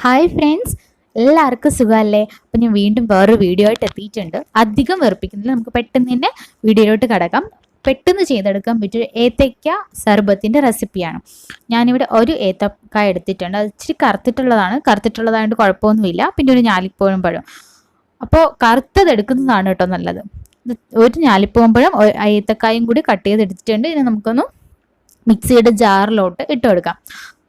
Hi friends, എല്ലാവർക്കും സുഖമല്ലേ? അപ്പം ഞാൻ വീണ്ടും വേറൊരു വീഡിയോ ആയിട്ട് എത്തിയിട്ടുണ്ട്. അധികം വെറുപ്പിക്കുന്നില്ല, നമുക്ക് പെട്ടെന്ന് തന്നെ വീഡിയോയിലോട്ട് കിടക്കാം. പെട്ടെന്ന് ചെയ്തെടുക്കാൻ പറ്റിയൊരു ഏത്തയ്ക്ക സർബത്തിൻ്റെ റെസിപ്പിയാണ്. ഞാനിവിടെ ഒരു ഏത്തക്കായ എടുത്തിട്ടുണ്ട്. അത് ഇച്ചിരി കറുത്തിട്ടുള്ളതായതുകൊണ്ട് കുഴപ്പമൊന്നുമില്ല. പിന്നെ ഒരു ഞാലിപ്പൂവൻ പഴം. അപ്പോൾ കറുത്തത് എടുക്കുന്നതാണ് കേട്ടോ നല്ലത്. ഒരു ഞാലിപ്പൂവൻ പഴം ഏത്തക്കായും കൂടി കട്ട് ചെയ്തെടുത്തിട്ടുണ്ട്. ഇനി നമുക്കൊന്ന് മിക്സിയുടെ ജാറിലോട്ട് ഇട്ട് കൊടുക്കാം.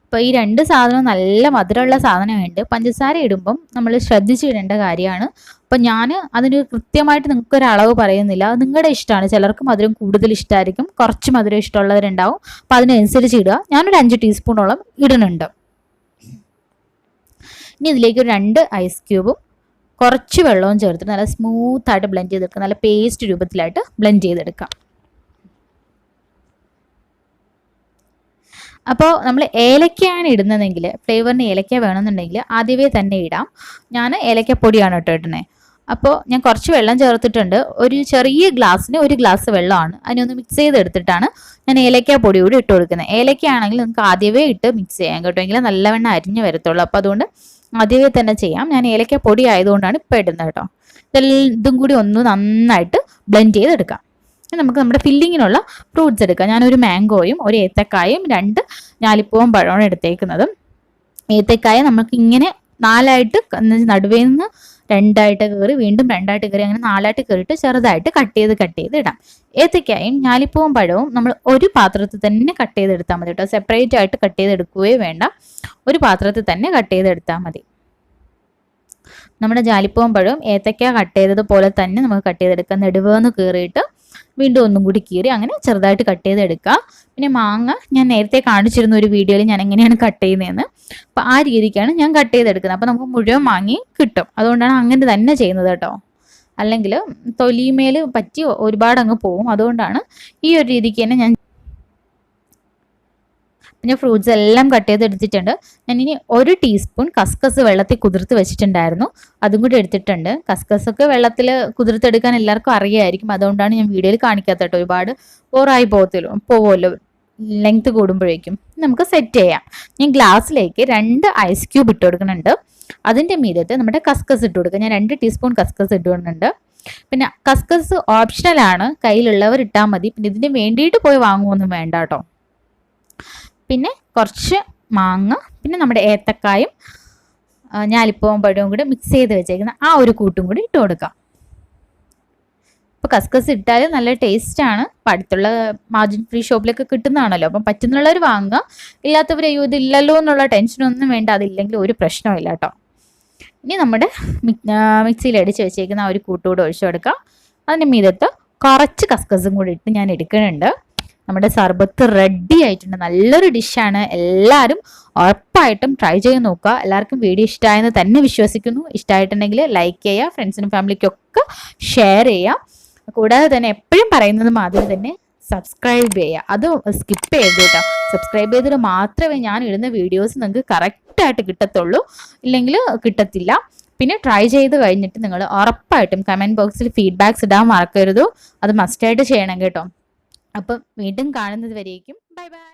അപ്പോൾ ഈ രണ്ട് സാധനവും നല്ല മധുരമുള്ള സാധനമുണ്ട്. പഞ്ചസാര ഇടുമ്പം നമ്മൾ ശ്രദ്ധിച്ചിടേണ്ട കാര്യമാണ്. അപ്പം ഞാൻ അതിന് കൃത്യമായിട്ട് നിങ്ങൾക്കൊരു അളവ് പറയുന്നില്ല, അത് നിങ്ങളുടെ ഇഷ്ടമാണ്. ചിലർക്ക് മധുരം കൂടുതൽ ഇഷ്ടമായിരിക്കും, കുറച്ച് മധുരം ഇഷ്ടമുള്ളവരുണ്ടാവും. അപ്പം അതിനനുസരിച്ച് ഇടുക. ഞാനൊരു 5 ടീസ്പൂണോളം ഇടുന്നുണ്ട്. ഇനി ഇതിലേക്ക് ഒരു 2 ഐസ് ക്യൂബും കുറച്ച് വെള്ളവും ചേർത്തിട്ട് നല്ല സ്മൂത്തായിട്ട് ബ്ലെൻഡ് ചെയ്തെടുക്കുക. നല്ല പേസ്റ്റ് രൂപത്തിലായിട്ട് ബ്ലെൻഡ് ചെയ്തെടുക്കാം. അപ്പോൾ നമ്മൾ ഏലക്കയാണ് ഇടുന്നതെങ്കിൽ, ഫ്ലേവറിന് ഏലക്ക വേണമെന്നുണ്ടെങ്കിൽ ആദ്യമേ തന്നെ ഇടാം. ഞാൻ ഏലക്കപ്പൊടിയാണ് കേട്ടോ ഇടുന്നത്. അപ്പോൾ ഞാൻ കുറച്ച് വെള്ളം ചേർത്തിട്ടുണ്ട്. ഒരു ചെറിയ ഗ്ലാസ്സിന് 1 ഗ്ലാസ് വെള്ളമാണ്. അതിനൊന്ന് മിക്സ് ചെയ്തെടുത്തിട്ടാണ് ഞാൻ ഏലക്കപ്പൊടി കൂടി ഇട്ട് കൊടുക്കുന്നത്. ഏലക്കയാണെങ്കിൽ നിങ്ങൾക്ക് ആദ്യമേ ഇട്ട് മിക്സ് ചെയ്യാം കേട്ടോ, എങ്കിലും നല്ലവണ്ണം അരിഞ്ഞ് വരത്തുള്ളൂ. അപ്പോൾ അതുകൊണ്ട് ആദ്യമേ തന്നെ ചെയ്യാം. ഞാൻ ഏലക്കപ്പൊടി ആയതുകൊണ്ടാണ് ഇപ്പോൾ ഇടുന്നത് കേട്ടോ. ഇതും കൂടി ഒന്ന് നന്നായിട്ട് ബ്ലെൻഡ് ചെയ്തെടുക്കാം. നമുക്ക് നമ്മുടെ ഫില്ലിങ്ങിനുള്ള ഫ്രൂട്ട്സ് എടുക്കാം. ഞാനൊരു മാംഗോയും ഒരു ഏത്തക്കായും 2 ഞാലിപ്പൂവൻ പഴമാണ് എടുത്തേക്കുന്നത്. ഏത്തക്കായ നമുക്ക് ഇങ്ങനെ 4ആയിട്ട് നടുവേ നിന്ന് 2ആയിട്ട് കയറി വീണ്ടും 2ആയിട്ട് കയറി അങ്ങനെ 4ആയിട്ട് കയറിയിട്ട് ചെറുതായിട്ട് കട്ട് ചെയ്ത് ഇടാം. ഏത്തക്കായും ഞാലിപ്പൂവൻ പഴവും നമ്മൾ ഒരു പാത്രത്തിൽ തന്നെ കട്ട് ചെയ്തെടുത്താൽ മതി കേട്ടോ. സെപ്പറേറ്റ് ആയിട്ട് കട്ട് ചെയ്തെടുക്കുകയോ വേണ്ട, ഒരു പാത്രത്തിൽ തന്നെ കട്ട് ചെയ്തെടുത്താൽ മതി. നമ്മുടെ ഞാലിപ്പൂവൻ പഴവും ഏത്തക്ക കട്ട് ചെയ്തതുപോലെ തന്നെ നമുക്ക് കട്ട് ചെയ്തെടുക്കാം. നെടുവേന്ന് കയറിയിട്ട് വീണ്ടും ഒന്നും കൂടി കീറി അങ്ങനെ ചെറുതായിട്ട് കട്ട് ചെയ്തെടുക്കുക. പിന്നെ മാങ്ങ ഞാൻ നേരത്തെ കാണിച്ചിരുന്ന ഒരു വീഡിയോയിൽ ഞാൻ എങ്ങനെയാണ് കട്ട് ചെയ്യുന്നതെന്ന്. അപ്പോൾ ആ രീതിക്കാണ് ഞാൻ കട്ട് ചെയ്തെടുക്കുന്നത്. അപ്പോൾ നമുക്ക് മുഴുവൻ മാങ്ങി കിട്ടും. അതുകൊണ്ടാണ് അങ്ങനെ തന്നെ ചെയ്യുന്നത് കേട്ടോ. അല്ലെങ്കിൽ തൊലിമേൽ പറ്റി ഒരുപാട് അങ്ങ് പോവും. അതുകൊണ്ടാണ് ഈ ഒരു രീതിക്ക് തന്നെ ഞാൻ ഫ്രൂട്ട്സ് എല്ലാം കട്ട് ചെയ്തെടുത്തിട്ടുണ്ട്. ഞാനിനി 1 ടീസ്പൂൺ കസ്കസ് വെള്ളത്തിൽ കുതിർത്ത് വെച്ചിട്ടുണ്ടായിരുന്നു, അതും കൂടി എടുത്തിട്ടുണ്ട്. കസ്കസൊക്കെ വെള്ളത്തിൽ കുതിർത്തെടുക്കാൻ എല്ലാവർക്കും അറിയായിരിക്കും, അതുകൊണ്ടാണ് ഞാൻ വീഡിയോയിൽ കാണിക്കാത്ത കേട്ടോ. ഒരുപാട് ബോറായി പോവുമല്ലോ ലെങ്ത് കൂടുമ്പോഴേക്കും. നമുക്ക് സെറ്റ് ചെയ്യാം. ഞാൻ ഗ്ലാസ്സിലേക്ക് 2 ഐസ് ക്യൂബ് ഇട്ട് കൊടുക്കുന്നുണ്ട്. അതിൻ്റെ മീതത്ത് നമ്മുടെ കസ്കസ് ഇട്ട് കൊടുക്കുക. ഞാൻ 2 ടീസ്പൂൺ കസ്കസ് ഇട്ട് കൊടുക്കുന്നുണ്ട്. പിന്നെ കസ്കസ് ഓപ്ഷണലാണ്, കയ്യിലുള്ളവർ ഇട്ടാൽ മതി. പിന്നെ ഇതിന് വേണ്ടിയിട്ട് പോയി വാങ്ങുമൊന്നും വേണ്ട കേട്ടോ. പിന്നെ കുറച്ച് മാങ്ങ, പിന്നെ നമ്മുടെ ഏത്തക്കായും ഞാലിപ്പൂവൻ പഴവും കൂടി മിക്സ് ചെയ്ത് വെച്ചേക്കുന്ന ആ ഒരു കൂട്ടും കൂടി ഇട്ട് കൊടുക്കാം. അപ്പോൾ കസ്കസ് ഇട്ടാൽ നല്ല ടേസ്റ്റാണ്. അടുത്തുള്ള മാർജിൻ ഫ്രീ ഷോപ്പിലൊക്കെ കിട്ടുന്നതാണല്ലോ. അപ്പം പറ്റുന്നുള്ളവർ വാങ്ങുക, ഇല്ലാത്തവർ അയ്യോ ഇതില്ലല്ലോ എന്നുള്ള ടെൻഷനൊന്നും വേണ്ട. അതില്ലെങ്കിൽ ഒരു പ്രശ്നമില്ല കേട്ടോ. ഇനി നമ്മുടെ മിക്സിയിൽ അടിച്ച് വെച്ചേക്കുന്ന ആ ഒരു കൂട്ടുകൂടെ ഒഴിച്ചു കൊടുക്കാം. അതിൻ്റെ മീതത്ത് കുറച്ച് കസ്കസും കൂടി ഇട്ട് ഞാൻ എടുക്കുന്നുണ്ട്. നമ്മുടെ സർബത്ത് റെഡി ആയിട്ടുണ്ട്. നല്ലൊരു ഡിഷാണ്. എല്ലാവരും ഉറപ്പായിട്ടും ട്രൈ ചെയ്ത് നോക്കുക. എല്ലാവർക്കും വീഡിയോ ഇഷ്ടമായെന്ന് തന്നെ വിശ്വസിക്കുന്നു. ഇഷ്ടമായിട്ടുണ്ടെങ്കിൽ ലൈക്ക് ചെയ്യുക, ഫ്രണ്ട്സിനും ഫാമിലിക്കൊക്കെ ഷെയർ ചെയ്യുക. കൂടാതെ തന്നെ എപ്പോഴും പറയുന്നത് മാതിരി തന്നെ സബ്സ്ക്രൈബ് ചെയ്യുക. അത് സ്കിപ്പ് ചെയ്ത് കേട്ടോ. സബ്സ്ക്രൈബ് ചെയ്തിട്ട് മാത്രമേ ഞാൻ ഇടുന്ന വീഡിയോസ് നിങ്ങൾക്ക് കറക്റ്റായിട്ട് കിട്ടത്തുള്ളൂ, ഇല്ലെങ്കിൽ കിട്ടത്തില്ല. പിന്നെ ട്രൈ ചെയ്ത് കഴിഞ്ഞിട്ട് നിങ്ങൾ ഉറപ്പായിട്ടും കമൻറ്റ് ബോക്സിൽ ഫീഡ്ബാക്ക്സ് ഇടാൻ മറക്കരുത്. അത് മസ്റ്റായിട്ട് ചെയ്യണം കേട്ടോ. അപ്പം വീണ്ടും കാണുന്നത് വരേക്കും ബൈ ബൈ.